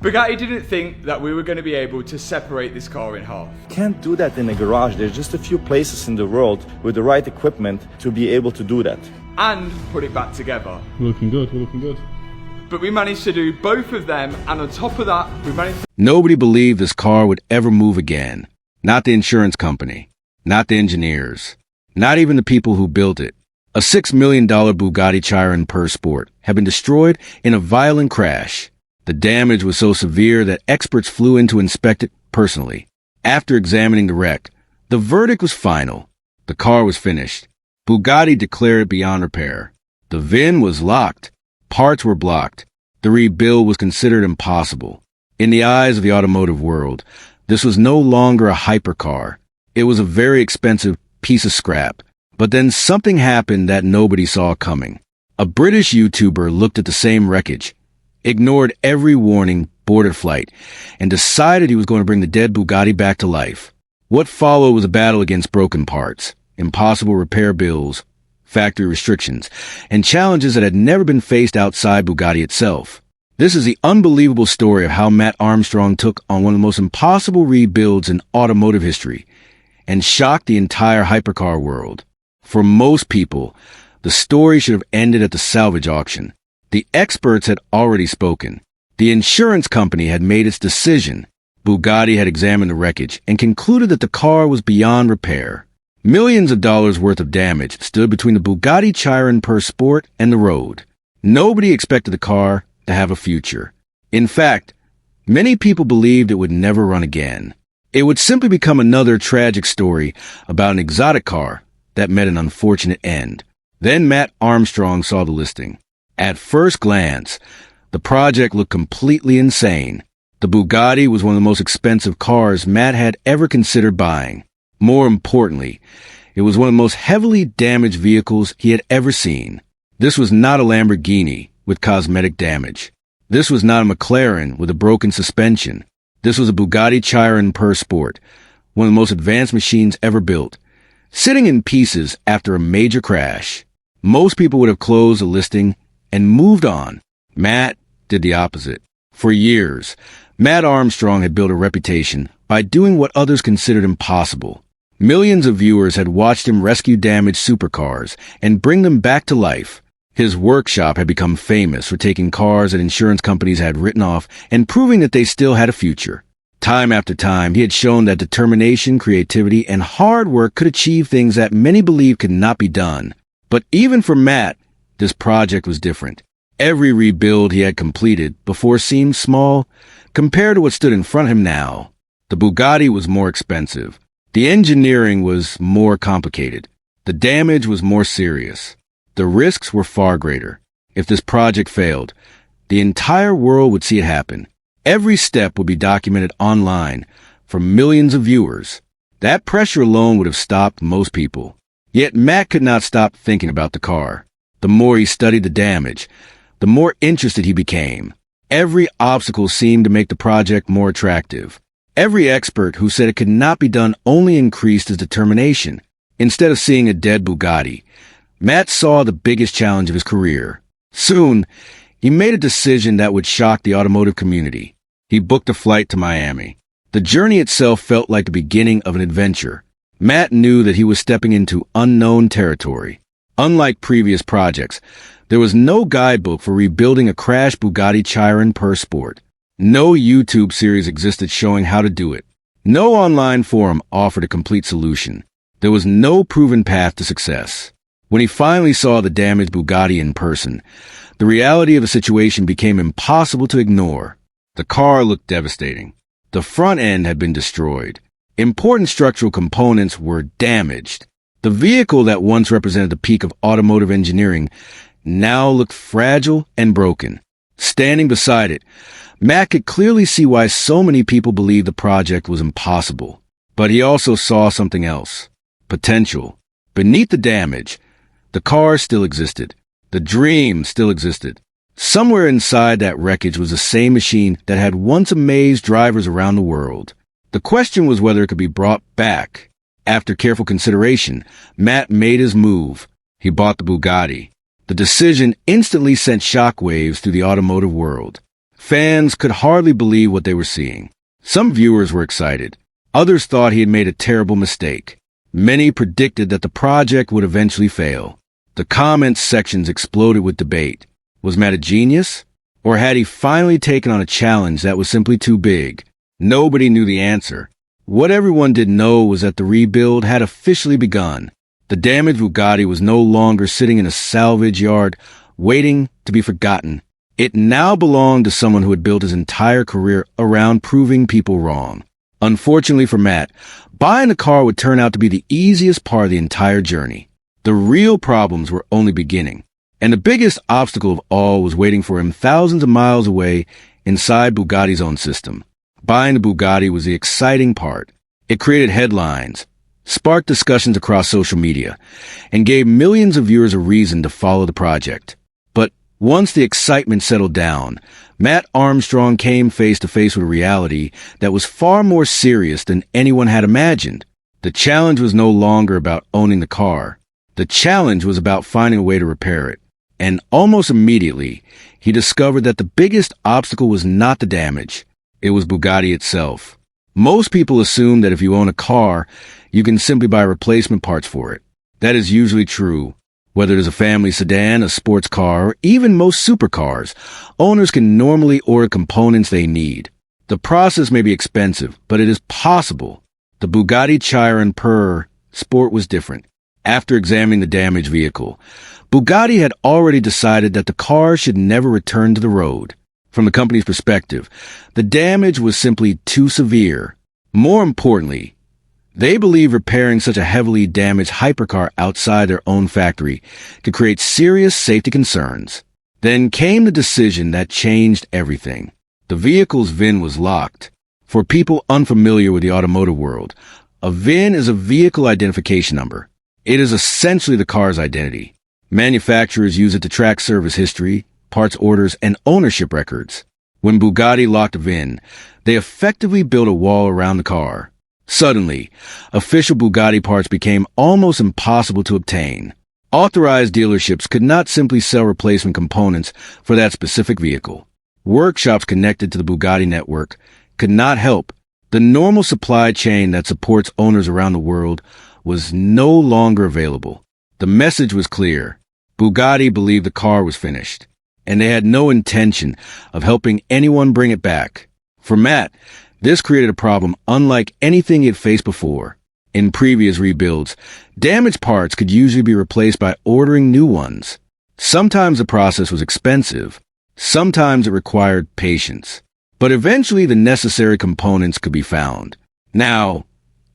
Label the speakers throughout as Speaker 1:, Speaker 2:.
Speaker 1: Bugatti didn't think that we were going to be able to separate this car in half.
Speaker 2: Can't do that in a garage. There's just a few places in the world with the right equipment to be able to do that.
Speaker 1: And put it back together.
Speaker 3: We're looking good, we're looking good.
Speaker 1: But we managed to do both of them, and on top of that, we managed to...
Speaker 4: Nobody believed this car would ever move again. Not the insurance company, not the engineers, not even the people who built it. A $6 million Bugatti Chiron Per Sport had been destroyed in a violent crash. The damage was so severe that experts flew in to inspect it personally. After examining the wreck, the verdict was final. The car was finished. Bugatti declared it beyond repair. The VIN was locked. Parts were blocked. The rebuild was considered impossible. In the eyes of the automotive world, this was no longer a hypercar. It was a very expensive piece of scrap. But then something happened that nobody saw coming. A British YouTuber looked at the same wreckage, ignored every warning, boarded flight, and decided he was going to bring the dead Bugatti back to life. What followed was a battle against broken parts, impossible repair bills, factory restrictions, and challenges that had never been faced outside Bugatti itself. This is the unbelievable story of how Mat Armstrong took on one of the most impossible rebuilds in automotive history and shocked the entire hypercar world. For most people, the story should have ended at the salvage auction. The experts had already spoken. The insurance company had made its decision. Bugatti had examined the wreckage and concluded that the car was beyond repair. Millions of dollars worth of damage stood between the Bugatti Chiron Per Sport and the road. Nobody expected the car to have a future. In fact, many people believed it would never run again. It would simply become another tragic story about an exotic car that met an unfortunate end. Then Mat Armstrong saw the listing. At first glance, the project looked completely insane. The Bugatti was one of the most expensive cars Mat had ever considered buying. More importantly, it was one of the most heavily damaged vehicles he had ever seen. This was not a Lamborghini with cosmetic damage. This was not a McLaren with a broken suspension. This was a Bugatti Chiron Per Sport, one of the most advanced machines ever built, sitting in pieces after a major crash. Most people would have closed the listing and moved on. Mat did the opposite. For years, Mat Armstrong had built a reputation by doing what others considered impossible. Millions of viewers had watched him rescue damaged supercars and bring them back to life. His workshop had become famous for taking cars that insurance companies had written off and proving that they still had a future. Time after time, he had shown that determination, creativity, and hard work could achieve things that many believed could not be done. But even for Mat, this project was different. Every rebuild he had completed before seemed small compared to what stood in front of him now. The Bugatti was more expensive. The engineering was more complicated. The damage was more serious. The risks were far greater. If this project failed, the entire world would see it happen. Every step would be documented online for millions of viewers. That pressure alone would have stopped most people. Yet Mat could not stop thinking about the car. The more he studied the damage, the more interested he became. Every obstacle seemed to make the project more attractive. Every expert who said it could not be done only increased his determination. Instead of seeing a dead Bugatti, Mat saw the biggest challenge of his career. Soon, he made a decision that would shock the automotive community. He booked a flight to Miami. The journey itself felt like the beginning of an adventure. Mat knew that he was stepping into unknown territory. Unlike previous projects, there was no guidebook for rebuilding a crashed Bugatti Chiron Per Sport. No YouTube series existed showing how to do it. No online forum offered a complete solution. There was no proven path to success. When he finally saw the damaged Bugatti in person, the reality of the situation became impossible to ignore. The car looked devastating. The front end had been destroyed. Important structural components were damaged. The vehicle that once represented the peak of automotive engineering now looked fragile and broken. Standing beside it, Mat could clearly see why so many people believed the project was impossible. But he also saw something else. Potential. Beneath the damage, the car still existed. The dream still existed. Somewhere inside that wreckage was the same machine that had once amazed drivers around the world. The question was whether it could be brought back. After careful consideration, Mat made his move. He bought the Bugatti. The decision instantly sent shockwaves through the automotive world. Fans could hardly believe what they were seeing. Some viewers were excited. Others thought he had made a terrible mistake. Many predicted that the project would eventually fail. The comments sections exploded with debate. Was Matt a genius? Or had he finally taken on a challenge that was simply too big? Nobody knew the answer. What everyone did know was that the rebuild had officially begun. The damaged Bugatti was no longer sitting in a salvage yard, waiting to be forgotten. It now belonged to someone who had built his entire career around proving people wrong. Unfortunately for Matt, buying the car would turn out to be the easiest part of the entire journey. The real problems were only beginning, and the biggest obstacle of all was waiting for him thousands of miles away inside Bugatti's own system. Buying the Bugatti was the exciting part. It created headlines, sparked discussions across social media, and gave millions of viewers a reason to follow the project. But once the excitement settled down, Mat Armstrong came face to face with a reality that was far more serious than anyone had imagined. The challenge was no longer about owning the car. The challenge was about finding a way to repair it. And almost immediately, he discovered that the biggest obstacle was not the damage. It was Bugatti itself. Most people assume that if you own a car, you can simply buy replacement parts for it. That is usually true. Whether it is a family sedan, a sports car, or even most supercars, owners can normally order components they need. The process may be expensive, but it is possible. The Bugatti Chiron Per Sport was different. After examining the damaged vehicle, Bugatti had already decided that the car should never return to the road. From the company's perspective, the damage was simply too severe. More importantly, they believed repairing such a heavily damaged hypercar outside their own factory could create serious safety concerns. Then came the decision that changed everything. The vehicle's VIN was locked. For people unfamiliar with the automotive world, a VIN is a vehicle identification number. It is essentially the car's identity. Manufacturers use it to track service history, parts orders, and ownership records. When Bugatti locked a VIN, they effectively built a wall around the car. Suddenly, official Bugatti parts became almost impossible to obtain. Authorized dealerships could not simply sell replacement components for that specific vehicle. Workshops connected to the Bugatti network could not help. The normal supply chain that supports owners around the world was no longer available. The message was clear. Bugatti believed the car was finished, and they had no intention of helping anyone bring it back. For Matt, this created a problem unlike anything he had faced before. In previous rebuilds, damaged parts could usually be replaced by ordering new ones. Sometimes the process was expensive. Sometimes it required patience. But eventually the necessary components could be found. Now,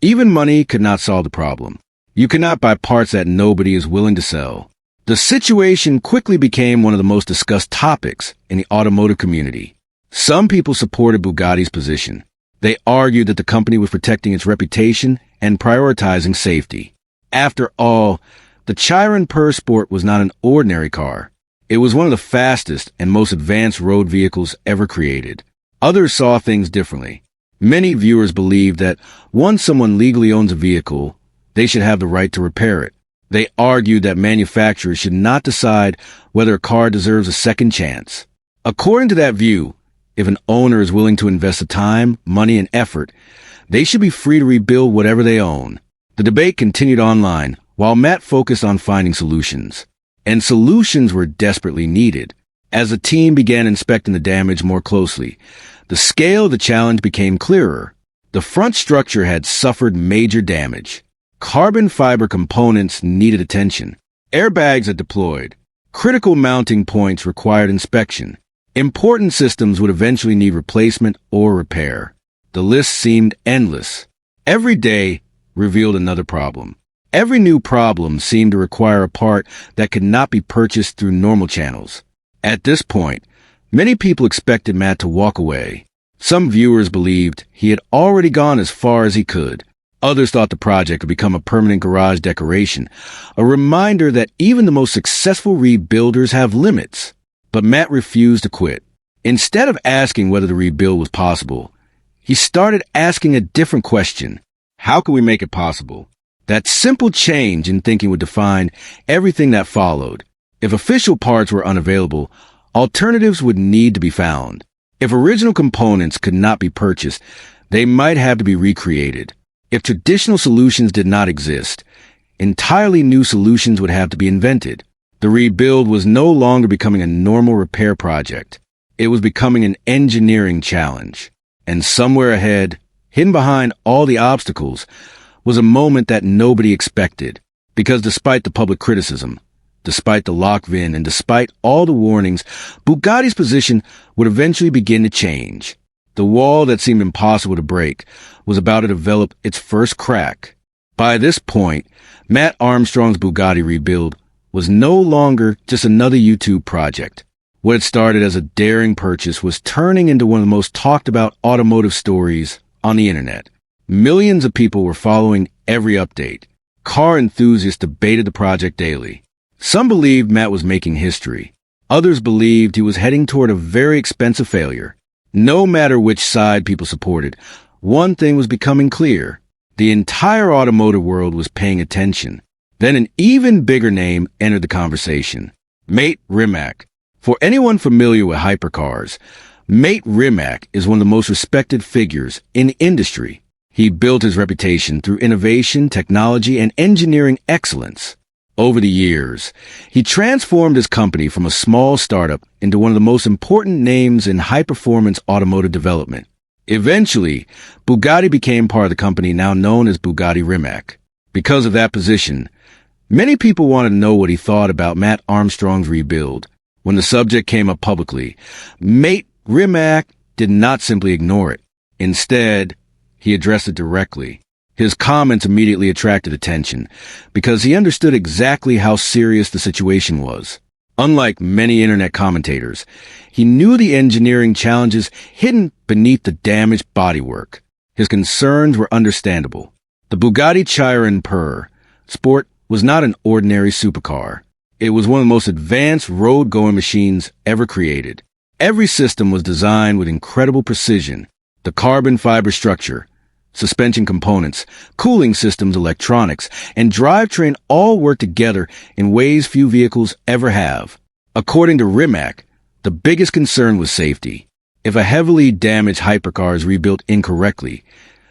Speaker 4: even money could not solve the problem. You cannot buy parts that nobody is willing to sell. The situation quickly became one of the most discussed topics in the automotive community. Some people supported Bugatti's position. They argued that the company was protecting its reputation and prioritizing safety. After all, the Chiron Per Sport was not an ordinary car. It was one of the fastest and most advanced road vehicles ever created. Others saw things differently. Many viewers believed that once someone legally owns a vehicle, they should have the right to repair it. They argued that manufacturers should not decide whether a car deserves a second chance. According to that view, if an owner is willing to invest the time, money, and effort, they should be free to rebuild whatever they own. The debate continued online, while Matt focused on finding solutions. And solutions were desperately needed. As the team began inspecting the damage more closely, the scale of the challenge became clearer. The front structure had suffered major damage. Carbon fiber components needed attention. Airbags had deployed. Critical mounting points required inspection. Important systems would eventually need replacement or repair. The list seemed endless. Every day revealed another problem. Every new problem seemed to require a part that could not be purchased through normal channels. At this point, many people expected Matt to walk away. Some viewers believed he had already gone as far as he could. Others thought the project would become a permanent garage decoration, a reminder that even the most successful rebuilders have limits. But Matt refused to quit. Instead of asking whether the rebuild was possible, he started asking a different question. How could we make it possible? That simple change in thinking would define everything that followed. If official parts were unavailable, alternatives would need to be found. If original components could not be purchased, they might have to be recreated. If traditional solutions did not exist, entirely new solutions would have to be invented. The rebuild was no longer becoming a normal repair project. It was becoming an engineering challenge. And somewhere ahead, hidden behind all the obstacles, was a moment that nobody expected. Because despite the public criticism, despite the lock-in, and despite all the warnings, Bugatti's position would eventually begin to change. The wall that seemed impossible to break was about to develop its first crack. By this point, Mat Armstrong's Bugatti rebuild was no longer just another YouTube project. What had started as a daring purchase was turning into one of the most talked about automotive stories on the internet. Millions of people were following every update. Car enthusiasts debated the project daily. Some believed Mat was making history. Others believed he was heading toward a very expensive failure. No matter which side people supported, one thing was becoming clear. The entire automotive world was paying attention. Then an even bigger name entered the conversation. Mat Armstrong. For anyone familiar with hypercars, Mat Armstrong is one of the most respected figures in the industry. He built his reputation through innovation, technology, and engineering excellence. Over the years, he transformed his company from a small startup into one of the most important names in high-performance automotive development. Eventually, Bugatti became part of the company now known as Bugatti Rimac. Because of that position, many people wanted to know what he thought about Mat Armstrong's rebuild. When the subject came up publicly, Mat Armstrong did not simply ignore it. Instead, he addressed it directly. His comments immediately attracted attention because he understood exactly how serious the situation was. Unlike many internet commentators, he knew the engineering challenges hidden beneath the damaged bodywork. His concerns were understandable. The Bugatti Chiron Per Sport was not an ordinary supercar. It was one of the most advanced road-going machines ever created. Every system was designed with incredible precision. The carbon fiber structure, suspension components, cooling systems, electronics, and drivetrain all work together in ways few vehicles ever have. According to Rimac, the biggest concern was safety. If a heavily damaged hypercar is rebuilt incorrectly,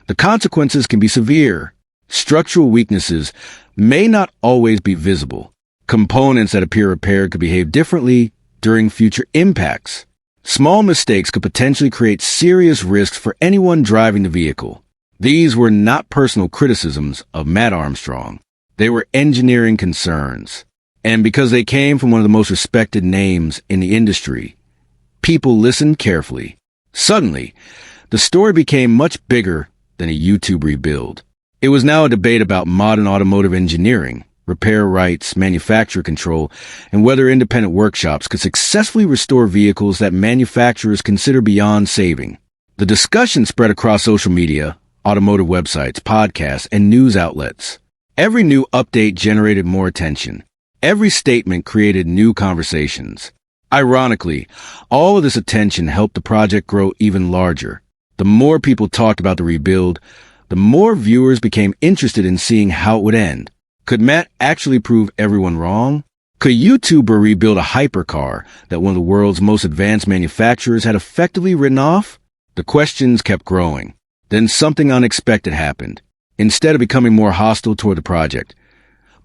Speaker 4: the consequences can be severe. Structural weaknesses may not always be visible. Components that appear repaired could behave differently during future impacts. Small mistakes could potentially create serious risks for anyone driving the vehicle. These were not personal criticisms of Mat Armstrong. They were engineering concerns. And because they came from one of the most respected names in the industry, people listened carefully. Suddenly, the story became much bigger than a YouTube rebuild. It was now a debate about modern automotive engineering, repair rights, manufacturer control, and whether independent workshops could successfully restore vehicles that manufacturers consider beyond saving. The discussion spread across social media, automotive websites, podcasts, and news outlets. Every new update generated more attention. Every statement created new conversations. Ironically, all of this attention helped the project grow even larger. The more people talked about the rebuild, the more viewers became interested in seeing how it would end. Could Mat actually prove everyone wrong? Could YouTuber rebuild a hypercar that one of the world's most advanced manufacturers had effectively written off? The questions kept growing. Then something unexpected happened. Instead of becoming more hostile toward the project,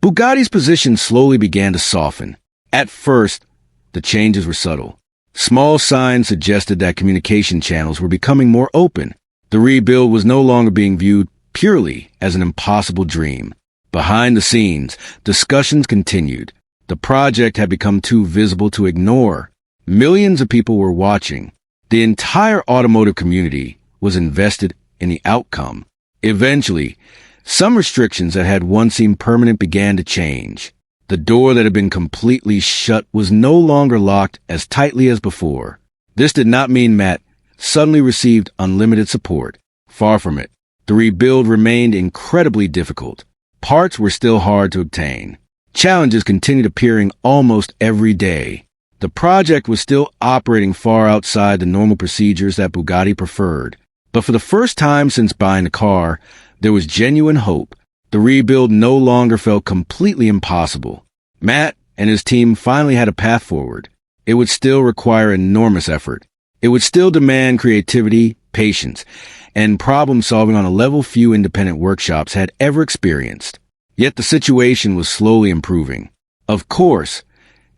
Speaker 4: Bugatti's position slowly began to soften. At first, the changes were subtle. Small signs suggested that communication channels were becoming more open. The rebuild was no longer being viewed purely as an impossible dream. Behind the scenes, discussions continued. The project had become too visible to ignore. Millions of people were watching. The entire automotive community was invested in the outcome. Eventually, some restrictions that had once seemed permanent began to change. The door that had been completely shut was no longer locked as tightly as before. This did not mean Mat suddenly received unlimited support. Far from it. The rebuild remained incredibly difficult. Parts were still hard to obtain. Challenges continued appearing almost every day. The project was still operating far outside the normal procedures that Bugatti preferred. But for the first time since buying the car, there was genuine hope. The rebuild no longer felt completely impossible. Mat and his team finally had a path forward. It would still require enormous effort. It would still demand creativity, patience, and problem solving on a level few independent workshops had ever experienced. Yet the situation was slowly improving. Of course,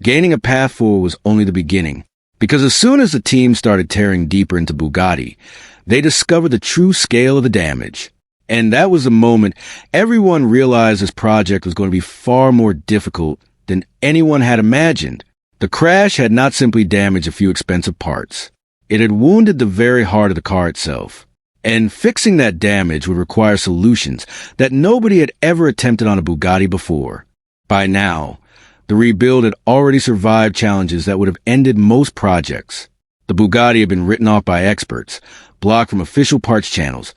Speaker 4: gaining a path forward was only the beginning, because as soon as the team started tearing deeper into Bugatti, they discovered the true scale of the damage. And that was the moment everyone realized this project was going to be far more difficult than anyone had imagined. The crash had not simply damaged a few expensive parts. It had wounded the very heart of the car itself. And fixing that damage would require solutions that nobody had ever attempted on a Bugatti before. By now, the rebuild had already survived challenges that would have ended most projects. The Bugatti had been written off by experts, blocked from official parts channels,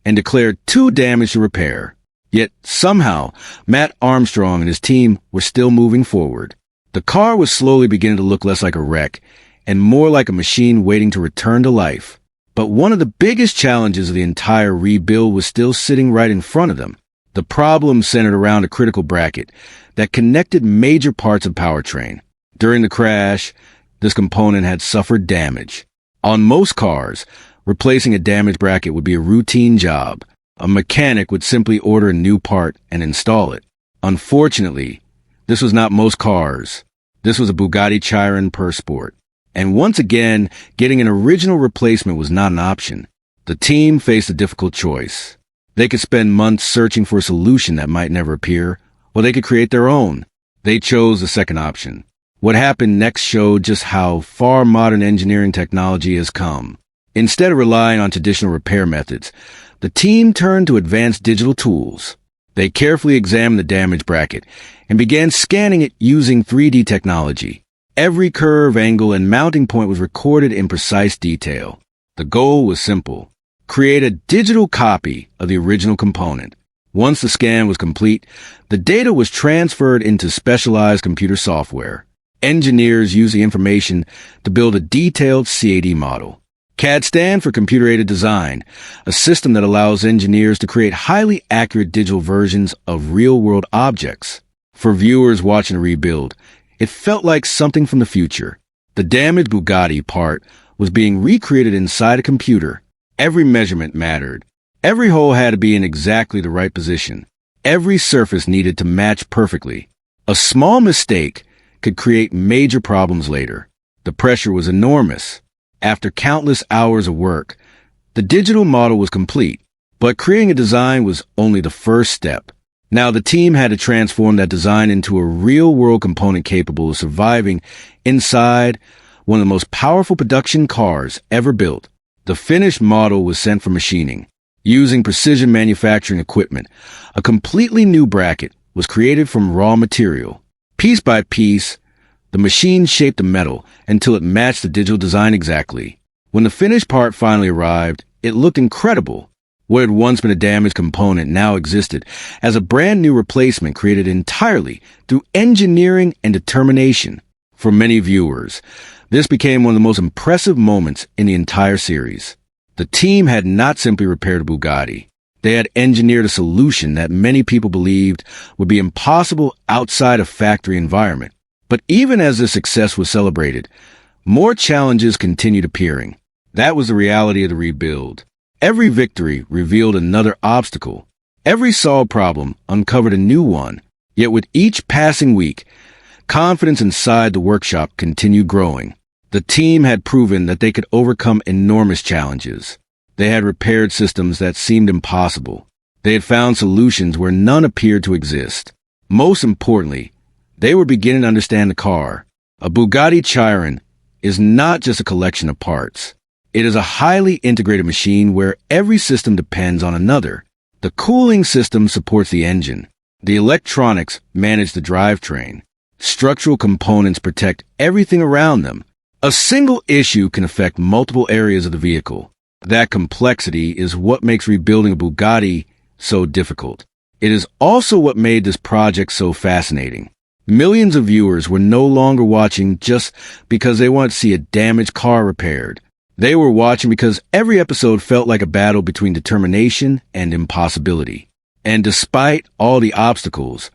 Speaker 4: and declared too damaged to repair. Yet somehow, Mat Armstrong and his team were still moving forward. The car was slowly beginning to look less like a wreck and more like a machine waiting to return to life. But one of the biggest challenges of the entire rebuild was still sitting right in front of them. The problem centered around a critical bracket that connected major parts of powertrain. During the crash, this component had suffered damage. On most cars, replacing a damaged bracket would be a routine job. A mechanic would simply order a new part and install it. Unfortunately, this was not most cars. This was a Bugatti Chiron Per Sport. And once again, getting an original replacement was not an option. The team faced a difficult choice. They could spend months searching for a solution that might never appear, or they could create their own. They chose the second option. What happened next showed just how far modern engineering technology has come. Instead of relying on traditional repair methods, the team turned to advanced digital tools. They carefully examined the damaged bracket and began scanning it using 3D technology. Every curve, angle, and mounting point was recorded in precise detail. The goal was simple: create a digital copy of the original component. Once the scan was complete, the data was transferred into specialized computer software. Engineers used the information to build a detailed CAD model. CAD stands for Computer-Aided Design, a system that allows engineers to create highly accurate digital versions of real-world objects. For viewers watching a rebuild, it felt like something from the future. The damaged Bugatti part was being recreated inside a computer. Every measurement mattered. Every hole had to be in exactly the right position. Every surface needed to match perfectly. A small mistake could create major problems later. The pressure was enormous. After countless hours of work, the digital model was complete, but creating a design was only the first step. Now the team had to transform that design into a real-world component capable of surviving inside one of the most powerful production cars ever built. The finished model was sent for machining. Using precision manufacturing equipment, a completely new bracket was created from raw material. Piece by piece, the machine shaped the metal until it matched the digital design exactly. When the finished part finally arrived, it looked incredible. What had once been a damaged component now existed as a brand new replacement created entirely through engineering and determination. For many viewers, this became one of the most impressive moments in the entire series. The team had not simply repaired a Bugatti. They had engineered a solution that many people believed would be impossible outside a factory environment. But even as the success was celebrated, more challenges continued appearing. That was the reality of the rebuild. Every victory revealed another obstacle. Every solved problem uncovered a new one. Yet with each passing week, confidence inside the workshop continued growing. The team had proven that they could overcome enormous challenges. They had repaired systems that seemed impossible. They had found solutions where none appeared to exist. Most importantly, they were beginning to understand the car. A Bugatti Chiron is not just a collection of parts. It is a highly integrated machine where every system depends on another. The cooling system supports the engine. The electronics manage the drivetrain. Structural components protect everything around them. A single issue can affect multiple areas of the vehicle. That complexity is what makes rebuilding a Bugatti so difficult. It is also what made this project so fascinating. Millions of viewers were no longer watching just because they wanted to see a damaged car repaired. They were watching because every episode felt like a battle between determination and impossibility. And despite all the obstacles,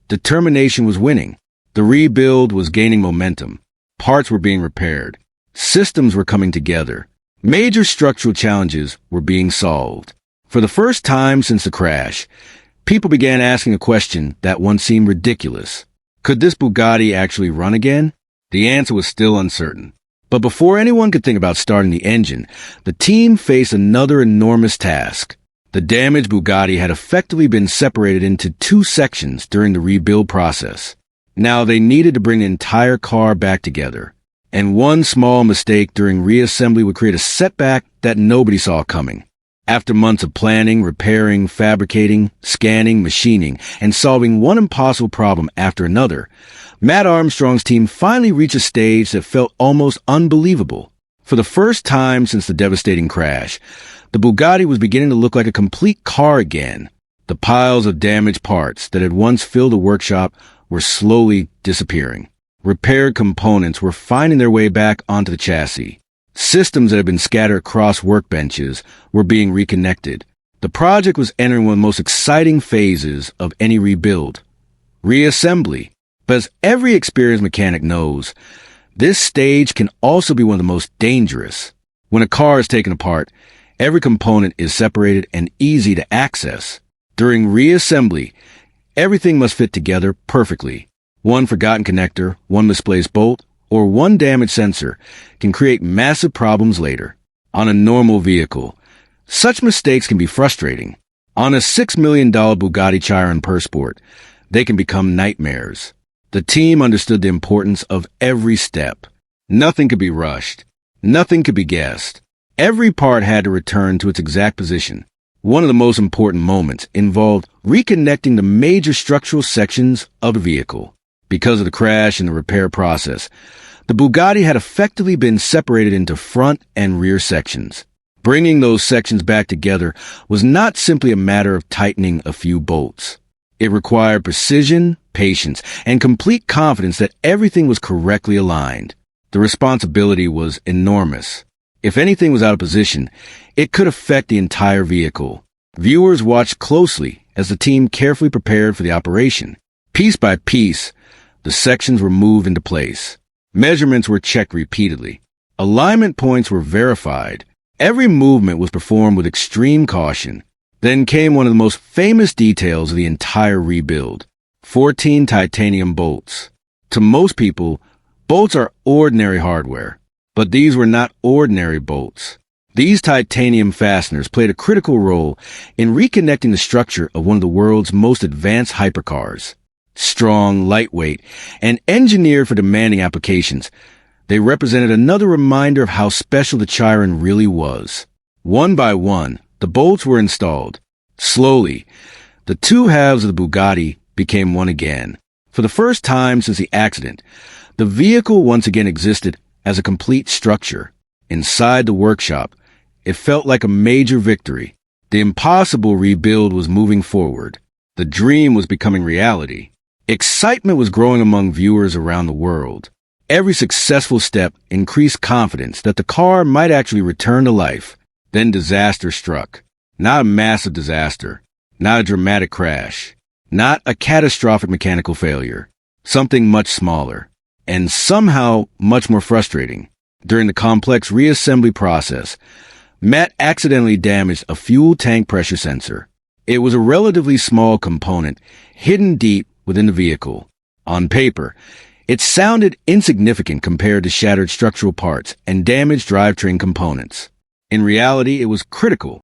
Speaker 4: determination was winning. The rebuild was gaining momentum. Parts were being repaired. Systems were coming together. Major structural challenges were being solved. For the first time since the crash, people began asking a question that once seemed ridiculous. Could this Bugatti actually run again? The answer was still uncertain. But before anyone could think about starting the engine, the team faced another enormous task. The damaged Bugatti had effectively been separated into two sections during the rebuild process. Now they needed to bring the entire car back together. And one small mistake during reassembly would create a setback that nobody saw coming. After months of planning, repairing, fabricating, scanning, machining, and solving one impossible problem after another, Mat Armstrong's team finally reached a stage that felt almost unbelievable. For the first time since the devastating crash, the Bugatti was beginning to look like a complete car again. The piles of damaged parts that had once filled the workshop were slowly disappearing. Repaired components were finding their way back onto the chassis. Systems that had been scattered across workbenches were being reconnected. The project was entering one of the most exciting phases of any rebuild, reassembly. But as every experienced mechanic knows, this stage can also be one of the most dangerous. When a car is taken apart, every component is separated and easy to access. During reassembly, everything must fit together perfectly. One forgotten connector, one misplaced bolt, or one damaged sensor can create massive problems later. On a normal vehicle, such mistakes can be frustrating. On a $6 million Bugatti Chiron Sport, they can become nightmares. The team understood the importance of every step. Nothing could be rushed. Nothing could be guessed. Every part had to return to its exact position. One of the most important moments involved reconnecting the major structural sections of the vehicle. Because of the crash and the repair process, the Bugatti had effectively been separated into front and rear sections. Bringing those sections back together was not simply a matter of tightening a few bolts. It required precision, patience, and complete confidence that everything was correctly aligned. The responsibility was enormous. If anything was out of position, it could affect the entire vehicle. Viewers watched closely as the team carefully prepared for the operation. Piece by piece, the sections were moved into place. Measurements were checked repeatedly. Alignment points were verified. Every movement was performed with extreme caution. Then came one of the most famous details of the entire rebuild: 14 titanium bolts. To most people, bolts are ordinary hardware. But these were not ordinary bolts. These titanium fasteners played a critical role in reconnecting the structure of one of the world's most advanced hypercars. Strong, lightweight, and engineered for demanding applications, they represented another reminder of how special the Chiron really was. One by one, the bolts were installed. Slowly, the two halves of the Bugatti became one again. For the first time since the accident, the vehicle once again existed as a complete structure. Inside the workshop, it felt like a major victory. The impossible rebuild was moving forward. The dream was becoming reality. Excitement was growing among viewers around the world. Every successful step increased confidence that the car might actually return to life. Then disaster struck. Not a massive disaster. Not a dramatic crash. Not a catastrophic mechanical failure. Something much smaller. And somehow much more frustrating. During the complex reassembly process, Mat accidentally damaged a fuel tank pressure sensor. It was a relatively small component, hidden deep within the vehicle. On paper, it sounded insignificant compared to shattered structural parts and damaged drivetrain components. In reality, it was critical.